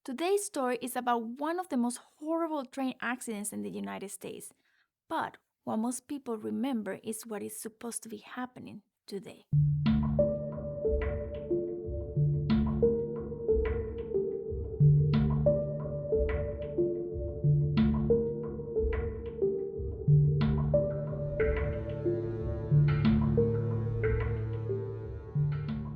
Today's story is about one of the most horrible train accidents in the United States. But what most people remember is what is supposed to be happening today.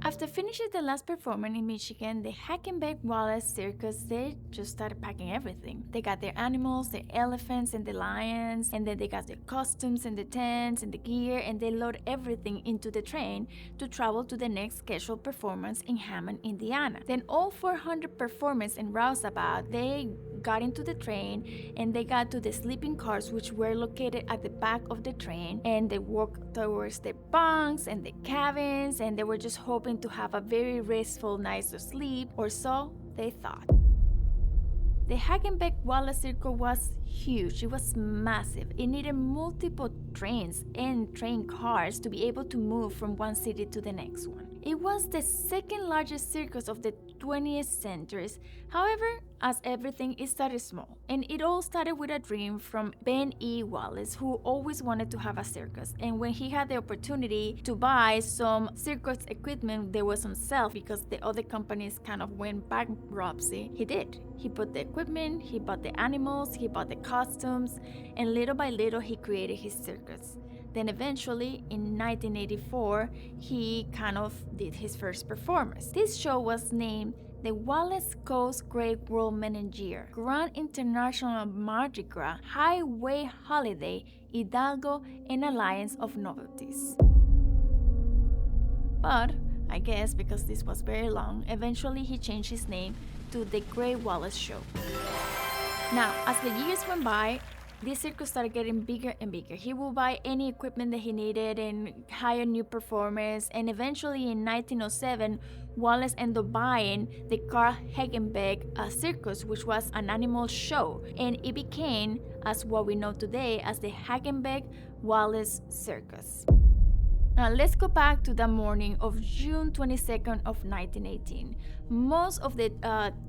After finishing the last performance in Michigan, the Hagenbeck-Wallace Circus, they just started packing everything. They got their animals, their elephants and the lions, and then they got their costumes and the tents and the gear, and they load everything into the train to travel to the next scheduled performance in Hammond, Indiana. Then all 400 performers in Rouseabout, they got into the train and they got to the sleeping cars which were located at the back of the train, and they walked towards the bunks and the cabins, and they were just hoping to have a very restful night to sleep, or so they thought. The Hagenbeck-Wallace Circus was huge. It was massive. It needed multiple trains and train cars to be able to move from one city to the next one. It was the second largest circus of the 20th century. However, as everything, it started small. And it all started with a dream from Ben E. Wallace, who always wanted to have a circus. And when he had the opportunity to buy some circus equipment that was on sale because the other companies kind of went bankruptcy, he did. He bought the equipment, he bought the animals, he bought the costumes, and little by little he created his circus. Then eventually, in 1984, he kind of did his first performance. This show was named the Wallace Coast Great World Menagerie, Grand International Mardi Gras, Highway Holiday, Hidalgo, and Alliance of Novelties. But, I guess because this was very long, eventually he changed his name to the Great Wallace Show. Now, as the years went by, this circus started getting bigger and bigger. He would buy any equipment that he needed and hire new performers. And eventually in 1907, Wallace ended up buying the Carl Hagenbeck Circus, which was an animal show. And it became as what we know today as the Hagenbeck-Wallace Circus. Now let's go back to the morning of June 22nd of 1918. Most of the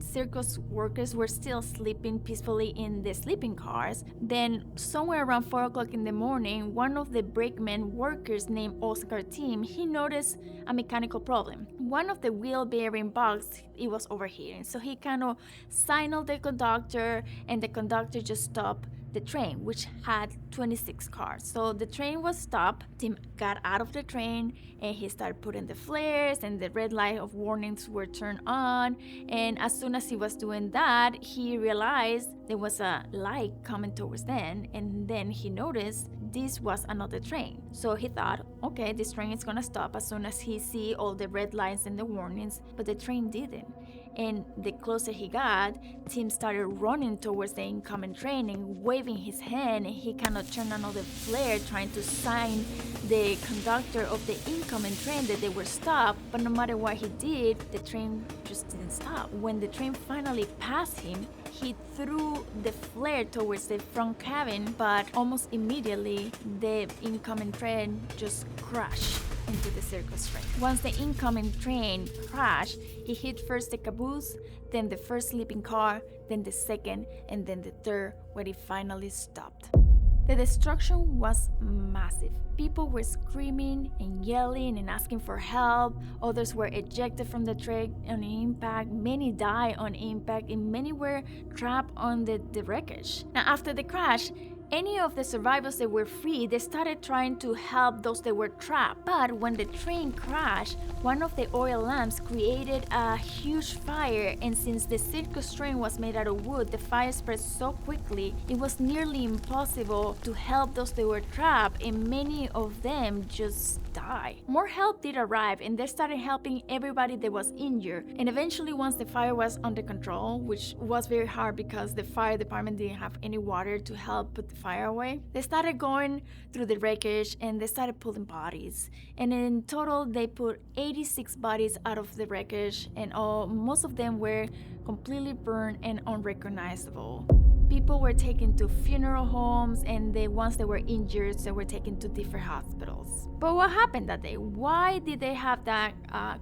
circus workers were still sleeping peacefully in the sleeping cars. Then somewhere around 4 o'clock in the morning, one of the brakeman workers named Oscar Tim, he noticed a mechanical problem. One of the wheel bearing box, it was overheating. So he kind of signaled the conductor, and the conductor just stopped the train, which had 26 cars. So the train was stopped. Tim got out of the train and he started putting the flares, and the red light of warnings were turned on. And as soon as he was doing that, he realized there was a light coming towards them, and then he noticed this was another train. So he thought, okay, this train is gonna stop as soon as he see all the red lights and the warnings, but the train didn't. And the closer he got, Tim started running towards the incoming train and waving his hand, and he kind of turned another flare trying to sign the conductor of the incoming train that they were stopped. But no matter what he did, the train just didn't stop. When the train finally passed him, he threw the flare towards the front cabin, but almost immediately the incoming train just crashed into the circus train. Once the incoming train crashed, he hit first the caboose, then the first sleeping car, then the second, and then the third, where it finally stopped. The destruction was massive. People were screaming and yelling and asking for help. Others were ejected from the train on impact. Many died on impact, and many were trapped on the wreckage. Now, after the crash, any of the survivors that were free, they started trying to help those that were trapped. But when the train crashed, one of the oil lamps created a huge fire, and since the circus train was made out of wood, the fire spread so quickly, it was nearly impossible to help those that were trapped, and many of them just died. More help did arrive, and they started helping everybody that was injured. And eventually, once the fire was under control, which was very hard because the fire department didn't have any water to help put the fire away, they started going through the wreckage and they started pulling bodies. And in total, they put 86 bodies out of the wreckage, and most of them were completely burned and unrecognizable. People were taken to funeral homes, and the ones that were injured, they were taken to different hospitals. But what happened that day? Why did they have that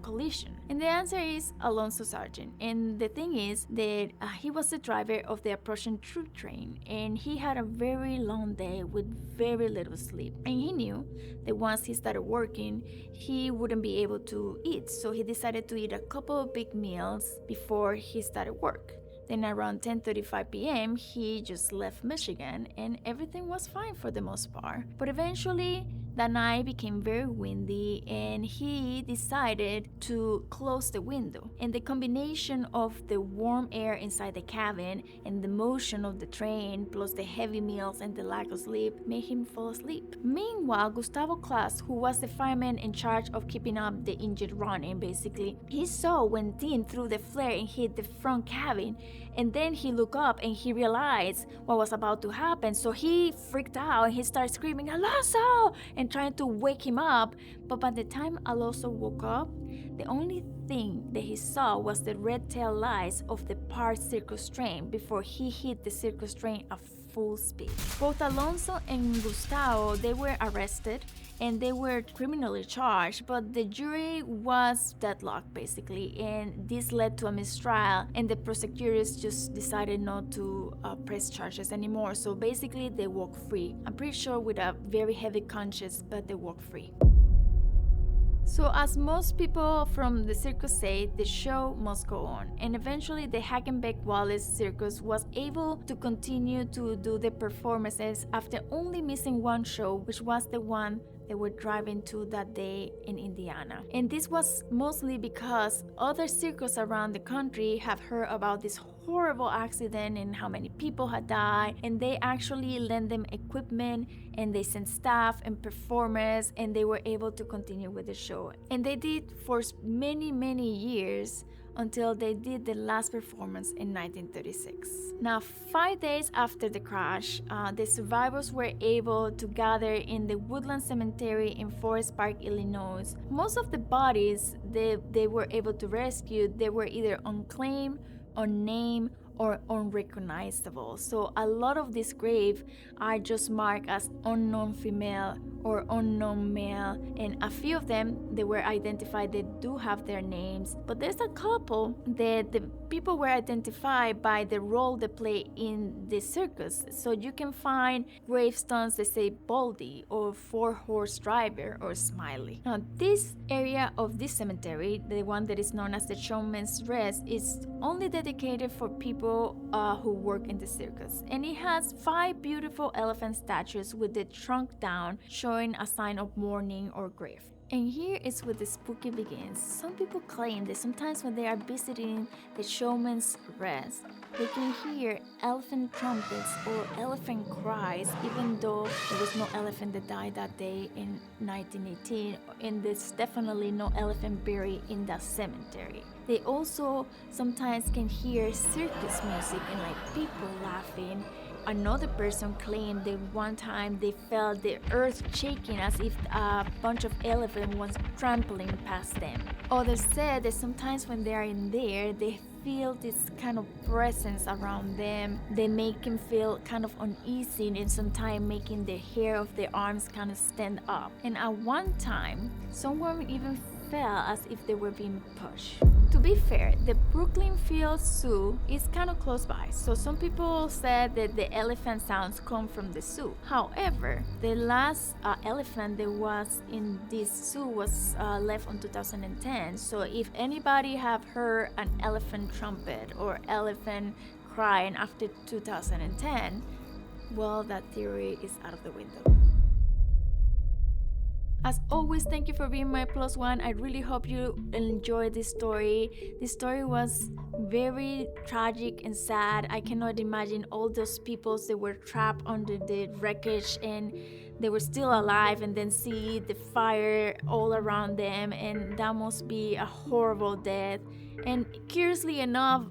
collision? And the answer is Alonso Sargent. And the thing is that he was the driver of the approaching troop train, and he had a very long day with very little sleep. And he knew that once he started working, he wouldn't be able to eat. So he decided to eat a couple of big meals before he started work. Then around 10:35 p.m., he just left Michigan, and everything was fine for the most part. But eventually, that night became very windy, and he decided to close the window. And the combination of the warm air inside the cabin and the motion of the train, plus the heavy meals and the lack of sleep, made him fall asleep. Meanwhile, Gustavo Klaas, who was the fireman in charge of keeping up the engine running, basically, he saw when Dean threw the flare and hit the front cabin. And then he looked up and he realized what was about to happen. So he freaked out and he started screaming, "Alonso!" and trying to wake him up. But by the time Alonso woke up, the only thing that he saw was the red tail lights of the parked circus train before he hit the circus train at full speed. Both Alonso and Gustavo, they were arrested and they were criminally charged, but the jury was deadlocked basically, and this led to a mistrial, and the prosecutors just decided not to press charges anymore. So basically they walked free. I'm pretty sure with a very heavy conscience, but they walked free. So as most people from the circus say, the show must go on, and eventually the Hagenbeck-Wallace Circus was able to continue to do the performances after only missing one show, which was the one they were driving to that day in Indiana. And this was mostly because other circuses around the country have heard about this horrible accident and how many people had died, and they actually lent them equipment and they sent staff and performers, and they were able to continue with the show. And they did for many years until they did the last performance in 1936. Now, 5 days after the crash, the survivors were able to gather in the Woodland Cemetery in Forest Park, Illinois. Most of the bodies they were able to rescue, they were either unclaimed, unnamed, or unrecognizable. So a lot of these graves are just marked as unknown female or unknown male, and a few of them they were identified, they do have their names, but there's a couple that the people were identified by the role they play in the circus. So you can find gravestones that say Baldy or Four-Horse Driver or Smiley. Now this area of this cemetery, the one that is known as the Showmen's Rest, is only dedicated for people who work in the circus, and it has 5 beautiful elephant statues with the trunk down, showing a sign of mourning or grief. And here is where the spooky begins. Some people claim that sometimes when they are visiting the Showman's Rest, they can hear elephant trumpets or elephant cries, even though there was no elephant that died that day in 1918, and there's definitely no elephant buried in that cemetery. They also sometimes can hear circus music and like people laughing. Another person claimed that one time they felt the earth shaking as if a bunch of elephants was trampling past them. Others said that sometimes when they are in there, they feel this kind of presence around them. They make them feel kind of uneasy, and sometimes making the hair of their arms kind of stand up. And at one time, someone even felt as if they were being pushed. To be fair, the Brooklyn Field Zoo is kind of close by, so some people said that the elephant sounds come from the zoo. However, the last elephant that was in this zoo was left in 2010, so if anybody have heard an elephant trumpet or elephant crying after 2010, well, that theory is out of the window. As always, thank you for being my plus one. I really hope you enjoyed this story. This story was very tragic and sad. I cannot imagine all those people that were trapped under the wreckage and they were still alive, and then see the fire all around them, and that must be a horrible death. And curiously enough,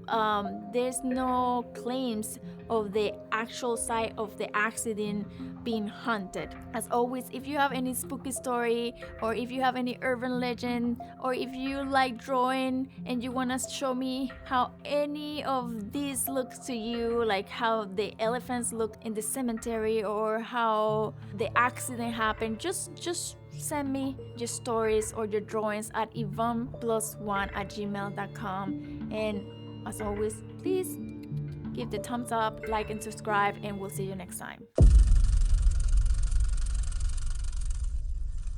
there's no claims of the actual site of the accident being haunted. As always, if you have any spooky story, or if you have any urban legend, or if you like drawing and you want to show me how any of these looks to you, like how the elephants look in the cemetery or how the accident happened, just send me your stories or your drawings at Ivonneplusone@gmail.com. And as always, please give the thumbs up, like, and subscribe, and we'll see you next time.